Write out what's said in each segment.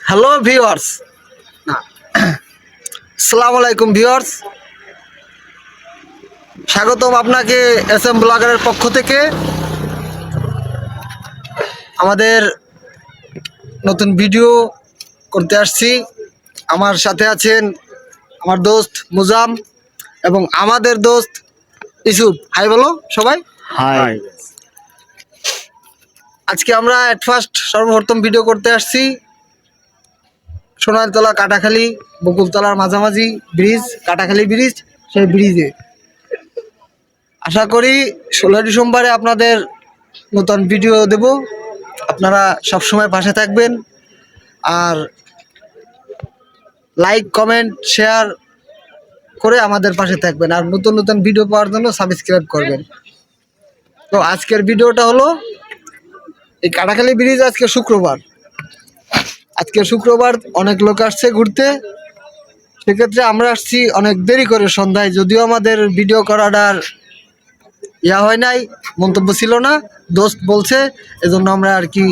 Hello viewers, আসসালামু আলাইকুম viewers, স্বাগতম আপনাকে এস এম ব্লগারের পক্ষ থেকে। আমাদের নতুন ভিডিও করতে আসছি। আমার সাথে আছেন আমার দোস্ত মুজাম এবং আমাদের দোস্ত ইসুফ। হাই বলো সবাই। হাই। আজকে আমরা এট ফার্স্ট সর্বপ্রথম ভিডিও করতে আসছি সোনারতলা কাটাখালী বকুলতলার মাঝামাঝি ব্রিজ, কাটাখালী ব্রিজ, সেই ব্রিজে। আশা করি 16 ডিসেম্বরে আপনাদের নতুন ভিডিও দেব। আপনারা সবসময় পাশে থাকবেন আর লাইক কমেন্ট শেয়ার করে আমাদের পাশে থাকবেন, আর নতুন নতুন ভিডিও পাওয়ার জন্য সাবস্ক্রাইব করবেন। তো আজকের ভিডিওটা হলো এই কাটাখালী ব্রিজ। আজকে শুক্রবার অনেক লোক আসছে ঘুরতে, সেক্ষেত্রে আমরা আসছি অনেক দেরি করে সন্ধ্যায়। যদিও আমাদের ভিডিও করাটার হয় নাই, মন্তব্য ছিল না, দোস্ত বলছে, এজন্য আমরা আর কি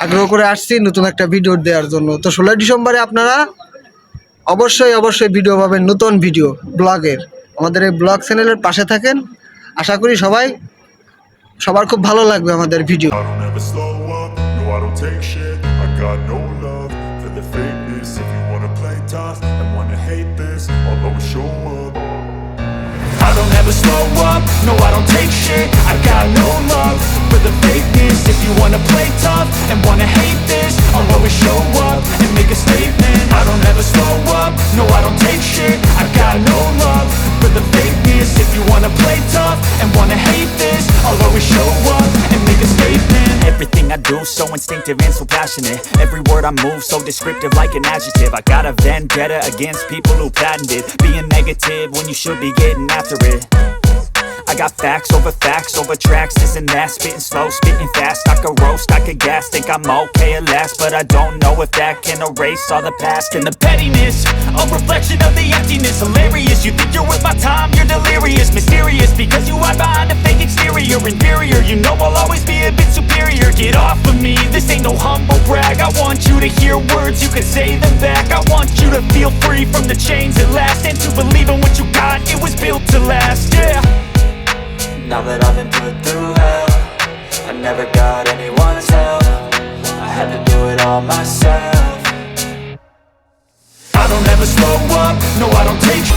আগ্রহ করে আসছি নতুন একটা ভিডিও দেওয়ার জন্য। তো 16 ডিসেম্বরে আপনারা অবশ্যই ভিডিও পাবেন, নতুন ভিডিও ব্লগের। আমাদের এই ব্লগ চ্যানেলের পাশে থাকেন। আশা করি সবার খুব ভালো লাগবে আমাদের video. I don't ever slow up, no I don't take shit. I got no love for the fakeness. If you wanna play tough and wanna hate this, I'll always show up. I don't ever slow up, no I don't take shit. I got no love for the fakeness. If you wanna play tough and wanna hate this, I'll always show up and make a statement. I don't ever slow up, no I don't take shit. I got no love for the fakeness. If you wanna play tough and wanna hate this, I'll always show up and make a statement. Everything I do so instinctive and so passionate. Every word I move so descriptive like an adjective. I got a vendetta against people who patented being negative when you should be getting after it. I got facts over tracks, this and that. Spitting slow, spitting fast. I could roast, I could gas. Think I'm okay at last, but I don't know if that can erase all the past. And the pettiness, a reflection of the emptiness. Hilarious, you think you're worth my time, you're delirious. Mysterious, because you hide behind a fake exterior. Inferior, you know I'll always be a bit superior. Get off of me, this ain't no humble brag. I want you to hear words, you can say them back. I want you to feel free from the chains at last, and to believe in what you got, it was built to last, yeah. Now that I've been put through hell, I never got anyone's help. I had to do it all myself. I don't ever slow up, no I don't take